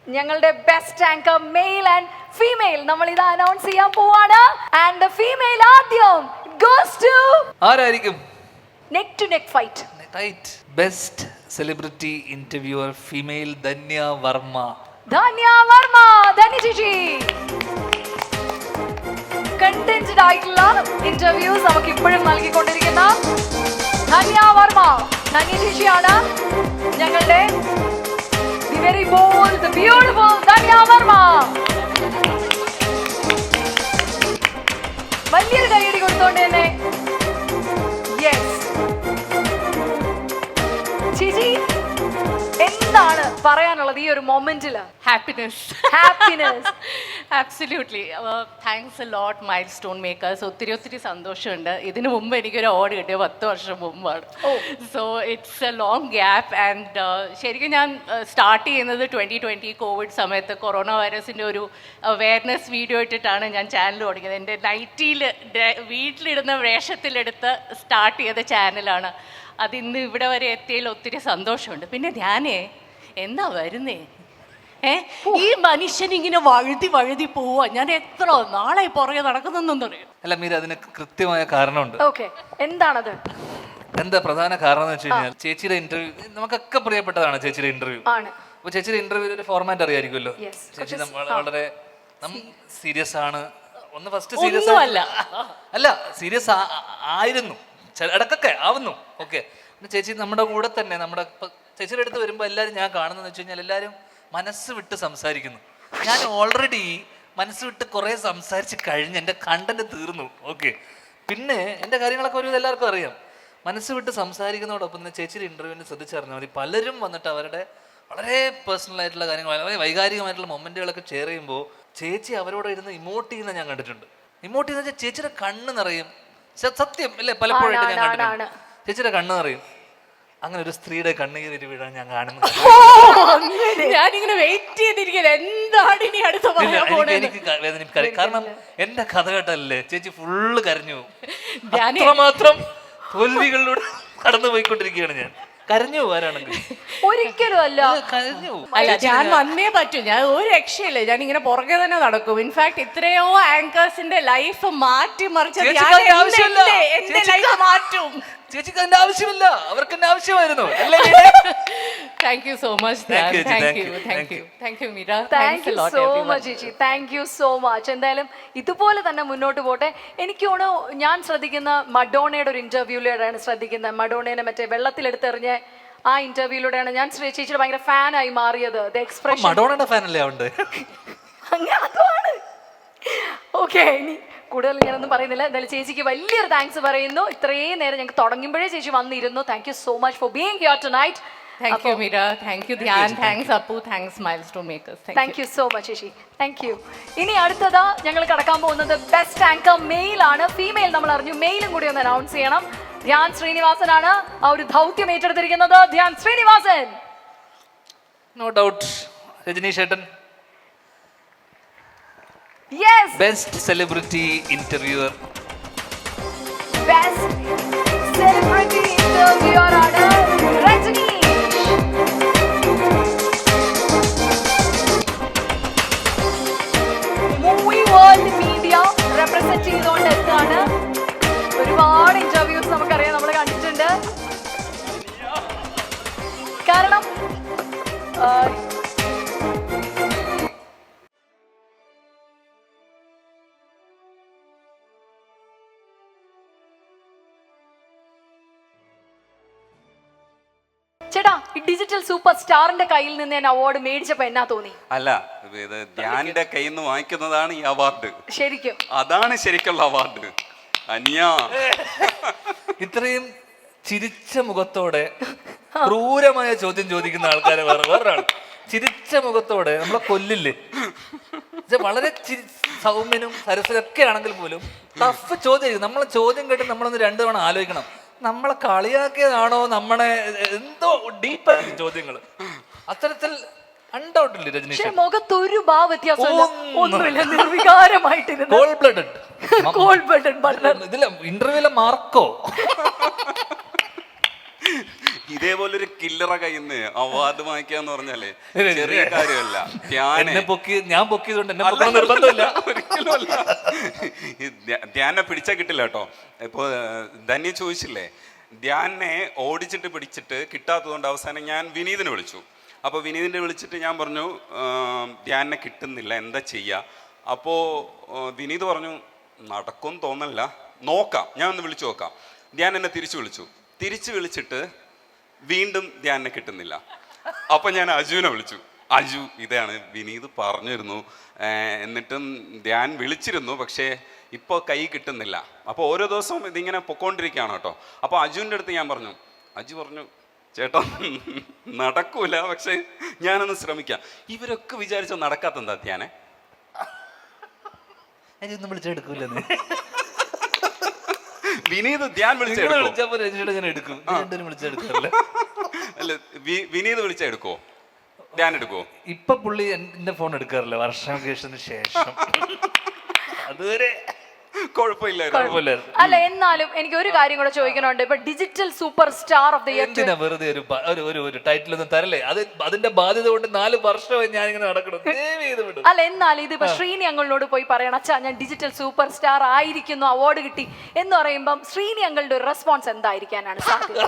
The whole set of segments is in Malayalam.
ഞങ്ങളുടെ best anchor male and female നമ്മൾ ഇത് അനൗൺസ് ചെയ്യാൻ പോവാണ്. ആൻഡ് ദ ഫീമെയിൽ ആദ്യം ഗോസ് ടു ആരായിരിക്കും? Neck to neck fight. Best celebrity interviewer female Dhanya Varma. Dhanya Varma, Dhanya ചേച്ചി. കണ്ടന്റഡ് ആയിട്ടുള്ള ഇന്റർവ്യൂസ് നമുക്ക് ഇപ്പോഴും നൽകിക്കൊണ്ടിരിക്കുന്ന ധന്യ വർമ്മ. ധന്യ ചേച്ചിയാണ് ഞങ്ങളുടെ the very bold, the beautiful Dhanya Varma. വലിയൊരു കൈയടി കൊടുത്തോണ്ട് തന്നെ. യെസ് ചേച്ചി, എന്താണ് പറയാനുള്ളത് ഈ ഒരു മൊമെന്റിൽ? Happiness absolutely. Thanks a lot Milestone Makers. ഒത്തിരി സന്തോഷമുണ്ട്. ഇതിനു മുമ്പ് എനിക്കൊരു അവാർഡ് കിട്ടിയ 10 വർഷം മുമ്പാണ്. So it's A long gap. And ശരിക്കും ഞാൻ സ്റ്റാർട്ട് ചെയ്യുന്നത് 2020 കോവിഡ് സമയത്ത് കൊറോണ വൈറസിൻ്റെ ഒരു അവയർനെസ് വീഡിയോ ഇട്ടിട്ടാണ് ഞാൻ ചാനൽ തുടങ്ങിയത്. എൻ്റെ നൈറ്റിയിൽ വീട്ടിലിടുന്ന വേഷത്തിലെടുത്ത് സ്റ്റാർട്ട് ചെയ്ത ചാനലാണ്. അതിന്ന് ഇവിടെ വരെ എത്തിയതിൽ ഒത്തിരി സന്തോഷമുണ്ട്. പിന്നെ ധ്യാനേ എന്നാ വരുന്നേ? ഈ മനുഷ്യൻ ഇങ്ങനെ വഴുതി പോവാ. ഞാൻ എത്ര നാളെ പുറകെ നടക്കുന്നറിയാം. അല്ല മീര, അതിന് കൃത്യമായ കാരണമുണ്ട്. എന്താണത്? എന്താ പ്രധാന കാരണം എന്ന് വെച്ച് കഴിഞ്ഞാൽ ചേച്ചിയുടെ ഇന്റർവ്യൂ നമുക്കൊക്കെ പ്രിയപ്പെട്ടതാണ്. ചേച്ചിയുടെ ഇന്റർവ്യൂ അപ്പൊ ചേച്ചിയുടെ ഇന്റർവ്യൂ ഒരു ഫോർമാറ്റ് അറിയായിരിക്കുമല്ലോ. ചേച്ചി വളരെ സീരിയസ് ആണ്. ഒന്ന് ഫസ്റ്റ് സീരിയസ് അല്ല, സീരിയസ് ആയിരുന്നു, ഇടക്കൊക്കെ ആവുന്നു. ഓക്കെ, ചേച്ചി നമ്മുടെ കൂടെ തന്നെ നമ്മുടെ ചേച്ചിയുടെ അടുത്ത് വരുമ്പോൾ എല്ലാവരും ഞാൻ കാണുന്നതെന്ന് വെച്ച് കഴിഞ്ഞാൽ എല്ലാവരും മനസ്സ് വിട്ട് സംസാരിക്കുന്നു. ഞാൻ ഓൾറെഡി മനസ്സ് വിട്ട് കുറേ സംസാരിച്ച് കഴിഞ്ഞ് എൻ്റെ കണ്ടന്റ് തീർന്നു. ഓക്കെ, പിന്നെ എൻ്റെ കാര്യങ്ങളൊക്കെ ഒരു എല്ലാവർക്കും അറിയാം. മനസ്സ് വിട്ട് സംസാരിക്കുന്നതോടൊപ്പം തന്നെ ചേച്ചിയുടെ ഇൻ്റർവ്യൂവിന് ശ്രദ്ധിച്ചറിഞ്ഞാൽ മതി, പലരും വന്നിട്ട് അവരുടെ വളരെ പേഴ്സണൽ ആയിട്ടുള്ള കാര്യങ്ങൾ, വളരെ വൈകാരികമായിട്ടുള്ള മൊമെൻറ്റുകളൊക്കെ ഷെയർ ചെയ്യുമ്പോൾ ചേച്ചി അവരോട് ഇരുന്ന് ഇമോട്ട് ചെയ്യുന്ന ഞാൻ കണ്ടിട്ടുണ്ട്. ഇമോട്ട് ചെയ്യുന്ന വെച്ചാൽ ചേച്ചിയുടെ കണ്ണ് നിറയും. സത്യം അല്ലേ? പലപ്പോഴായിട്ട് ഞാൻ കണ്ടിട്ടുണ്ട് ചേച്ചിയുടെ കണ്ണ് നിറയും. അങ്ങനെ ഒരു സ്ത്രീയുടെ കണ്ണീര് വീഴാൻ ഞാൻ കാണുന്നത്. ഞാനിങ്ങനെ വെയിറ്റ് ചെയ്തിരിക്കുന്നത് എന്താണ് ഇനി അടുത്ത എനിക്ക് വേദനിപ്പിക്കാൻ. കാരണം എന്റെ കഥ കേട്ടല്ലേ ചേച്ചി ഫുള്ള് കരഞ്ഞു. അത്രമാത്രം തോൽവികളിലൂടെ കടന്നു പോയിക്കൊണ്ടിരിക്കുകയാണ് ഞാൻ. കരഞ്ഞു പോകാനാണെങ്കിൽ ഒരിക്കലും അല്ല, കരഞ്ഞു. ഞാൻ വന്നേ പറ്റൂ. ഞാൻ ഒരു രക്ഷയില്ല, ഞാൻ ഇങ്ങനെ പുറകെ തന്നെ നടക്കും. ഇൻഫാക്ട് എത്രയോ ആങ്കേഴ്സിന്റെ ലൈഫ് മാറ്റി മറിച്ചത് എന്റെ ലൈഫ് മാറ്റും. ചേച്ചിക്ക് അതിന്റെ ആവശ്യമില്ല, അവർക്ക് എന്നെ ആവശ്യമായിരുന്നു. Thank you so much. Thank you Meera. Thank you so much ചേച്ചി. Thank you so much. എന്തായാലും ഇതുപോലെ തന്നെ മുന്നോട്ട് പോട്ടെ. എനിക്ക് തോന്നുന്നു ഞാൻ ശ്രദ്ധിക്കുന്ന മഡോണയുടെ ഒരു ഇന്റർവ്യൂയിലൂടെയാണ് ശ്രദ്ധിക്കുന്നത്. മഡോണേനെ മറ്റേ വെള്ളത്തിലെടുത്തെറിഞ്ഞ ആ ഇന്റർവ്യൂയിലൂടെയാണ് ഞാൻ ചേച്ചിയുടെ ഭയങ്കര ഫാനായി മാറിയത്. എക്സ്പ്രഷൻ മഡോണയുടെ ഫാനല്ലേ ഉണ്ട്. അതാണ്. ഓക്കെ, ഇനി കൂടുതൽ ഞാനൊന്നും പറയുന്നില്ല. എന്തായാലും ചേച്ചിക്ക് വലിയൊരു താങ്ക്സ് പറയുന്നു. ഇത്രയും നേരം ഞങ്ങൾക്ക് തുടങ്ങുമ്പോഴേ ചേച്ചി വന്നിരുന്നു. Thank you so much for being here tonight. Thank you Meera. Thank you Dhyan. Thanks Appu. Thanks Milestone Makers. Thank you so much ചേച്ചി. Thank you. ഇനി അടുത്തതാ ഞങ്ങൾ കടക്കാൻ പോകുന്നത് ബെസ്റ്റ് ആങ്കർ മെയിൽ ആണ്. ഫീമെയിൽ നമ്മൾ അറിഞ്ഞു, മെയിലും കൂടി ഒന്ന് അനൗൺസ് ചെയ്യണം. ധ്യാൻ ശ്രീനിവാസനാണ് ആ ഒരു ദൗത്യം ഏറ്റെടുത്തിരിക്കുന്നത്. ധ്യാൻ ശ്രീനിവാസൻ. നോ ഡൗട്ട് രജനീഷ് ഏട്ടൻ. Yes. Best celebrity interviewer. Best celebrity interviewer ആണ് Rajneesh. Movie world media represent ചെയ്തുകൊണ്ട് എത്താണ്. ഒരുപാട് ഇന്റർവ്യൂസ് നമുക്കറിയാം, നമ്മൾ കണ്ടിട്ടുണ്ട്. കാരണം ചേട്ടാ, ഈ ഡിജിറ്റൽ സൂപ്പർ സ്റ്റാറിന്റെ കയ്യിൽ നിന്ന് ഞാൻ അവാർഡ് മേടിച്ചപ്പോ എന്നാ തോന്നി? അല്ല, ഇത് ധ്യാനിന്റെ കയ്യിൽ നിന്ന് വാങ്ങിക്കുന്നതാണ് ഈ അവാർഡ്. ശരിക്കും അതാണ് ശരിക്കുള്ള അവാർഡ്. അന്യ ഇത്രയും ചിരിച്ച മുഖത്തോടെ ക്രൂരമായ ചോദ്യം ചോദിക്കുന്ന ആൾക്കാരെ വേറൊരാൾ ചിരിച്ച മുഖത്തോടെ നമ്മളെ കൊല്ലില്ലേ. വളരെ സൗമ്യനും സരസ്വതൊക്കെ ആണെങ്കിൽ പോലും ടഫ് ചോദ്യം. നമ്മളെ ചോദ്യം കേട്ട് നമ്മളൊന്ന് 2 തവണ ആലോചിക്കണം. നമ്മളെ കളിയാക്കിയതാണോ, നമ്മളെ എന്തോ ഡീപ്പായ ചോദ്യങ്ങൾ. അത്തരത്തിൽ അൺഡൗട്ട്ലി രജനീഷ് മുഖത്തൊരു ഭാവ വ്യത്യാസമില്ല, ഒന്നുമില്ല, നിർവികാരമായിട്ടിരുന്നു. ഇതിലെ ഇന്റർവ്യൂലെ മാർക്കോ ഇതേപോലൊരു കില്ലറ കയ്യിന്ന് അവാർഡ് വാങ്ങിക്കാന്ന് പറഞ്ഞാലേ ചെറിയ കാര്യമല്ല. ഞാൻ പൊക്കിയതുകൊണ്ട് എന്നെ പൊക്കണം നിർബന്ധമില്ല. ഒരിക്കലും അല്ല. ധ്യാനെ പിടിച്ചാൽ കിട്ടില്ല കേട്ടോ. ഇപ്പൊ ധന്യ ചോദിച്ചില്ലേ, ധ്യാനെ ഓടിച്ചിട്ട് പിടിച്ചിട്ട് കിട്ടാത്തതുകൊണ്ട് അവസാനം ഞാൻ വിനീതിനെ വിളിച്ചു. അപ്പോൾ വിനീതിനെ വിളിച്ചിട്ട് ഞാൻ പറഞ്ഞു ധ്യാനെ കിട്ടുന്നില്ല, എന്താ ചെയ്യുക? അപ്പോൾ വിനീത് പറഞ്ഞു നടക്കും തോന്നല്ല, നോക്കാം, ഞാൻ ഒന്ന് വിളിച്ചു നോക്കാം. ധ്യാൻ എന്നെ തിരിച്ചു വിളിച്ചിട്ട് വീണ്ടും ധ്യാനെ കിട്ടുന്നില്ല. അപ്പം ഞാൻ അജുവിനെ വിളിച്ചു. അജു, ഇതാണ് വിനീത് പറഞ്ഞിരുന്നു, എന്നിട്ടും ധ്യാൻ വിളിച്ചിരുന്നു, പക്ഷേ ഇപ്പോൾ കൈ കിട്ടുന്നില്ല. അപ്പോൾ ഓരോ ദിവസവും ഇതിങ്ങനെ പൊക്കോണ്ടിരിക്കുകയാണ് കേട്ടോ. അപ്പോൾ അജുവിൻ്റെ അടുത്ത് ഞാൻ പറഞ്ഞു. അജു പറഞ്ഞു ചേട്ടാ നടക്കൂല, പക്ഷെ ഞാനൊന്ന് ശ്രമിക്കാം. ഇവരൊക്കെ വിചാരിച്ചോ നടക്കാത്തെന്താ ധ്യാനെ? എനിക്കൊന്നും വിളിച്ചെടുക്കൂലെന്ന്. വിനീത് ധ്യാൻ വിളിച്ചപ്പോ രജിയുടെ ഞാൻ എടുക്കും, വിളിച്ചെടുക്കാറില്ല. അല്ല, വിനീത് വിളിച്ചാ എടുക്കുവോ? ധ്യാൻ എടുക്കുവോ? ഇപ്പൊ പുള്ളി എന്റെ ഫോൺ എടുക്കാറില്ല, വർഷത്തിന് ശേഷം. അതുവരെ കുഴപ്പമില്ലായിരുന്നു. അല്ല, എന്നാലും എനിക്ക് ഒരു കാര്യം കൂടെ ചോദിക്കണുണ്ട്. ഇപ്പൊ digital super star of the year എന്തിനാ വെറുതെ ഒരു ടൈറ്റിൽ ഒന്നും തരല്ലേ? അതിന്റെ ബാധ്യത കൊണ്ട് 4 വർഷമായി ഞാനിങ്ങനെ നടക്കണം. അല്ല, എന്നാലും ഇതിപ്പോ ശ്രീനി അങ്കിളിനോട് പോയി പറയണം, അച്ഛാ ഞാൻ ഡിജിറ്റൽ സൂപ്പർ സ്റ്റാർ ആയിരിക്കുന്നു, അവാർഡ് കിട്ടി എന്ന് പറയുമ്പം ശ്രീനി അങ്കിളുടെ ഒരു റെസ്പോൺസ് എന്തായിരിക്കാനാണ് സാധ്യത?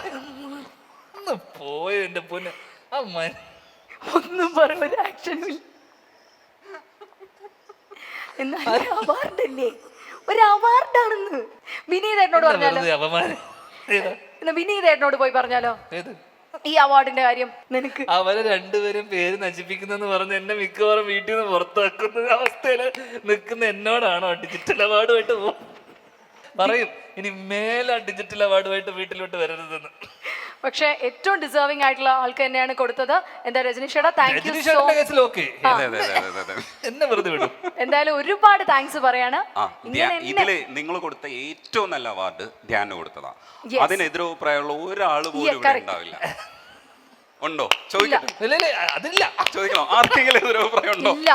പോയ എന്റെ പൊന്ന് ഒന്നും പറ, ഒരു ആക്ഷനും ഇല്ല. എന്നാലും അവാർഡല്ലേ, ഒരു അവാർഡാണെന്ന് വിനീതേട്ടനോട് പറഞ്ഞാലോ? വിനീതേട്ടനോട് പോയി പറഞ്ഞാലോ ഈ അവാർഡിന്റെ കാര്യം? നിനക്ക് അവരെ രണ്ടുപേരും പേര് നശിപ്പിക്കുന്നെന്ന് പറഞ്ഞ് എന്നെ മിക്കവാറും വീട്ടിൽ നിന്ന് പുറത്താക്കുന്ന അവസ്ഥയില് നിൽക്കുന്ന എന്നോടാണോ ഡിജിറ്റൽ അവാർഡുമായിട്ട് പറയും ഇനി മേലെ ഡിജിറ്റൽ അവാർഡുമായിട്ട് വീട്ടിലോട്ട് വരരുതെന്ന്. പക്ഷെ ഏറ്റവും ഡിസേർവിംഗ് ആയിട്ടുള്ള ആൾക്ക് തന്നെയാണ് കൊടുത്തത്. എന്താ രജനീഷേട്ടാ, താങ്ക് യു സോ മച്ച്. എന്നെ വെറുതെ വിടും. എന്തായാലും ഒരുപാട് താങ്ക്സ് പറയാണ്. ഇതില് നിങ്ങൾ കൊടുത്ത ഏറ്റവും നല്ല അവാർഡ് ധ്യാന് കൊടുത്തതാ. അതിനെതിരഭിപ്രായമുള്ള ഒരാൾ പോലും ഇവിടെ ഉണ്ടാവില്ല. ഉണ്ടോ? ചോദിക്കട്ടെ. അതില്ല, ചോദിക്കണോ? ആർക്കെങ്കിലും എതിരഭിപ്രായം ഉണ്ടോ? ഇല്ല.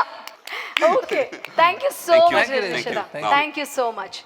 Okay, thank you so much രജനീഷേട്ടാ, താങ്ക് യു സോ മച്ച്.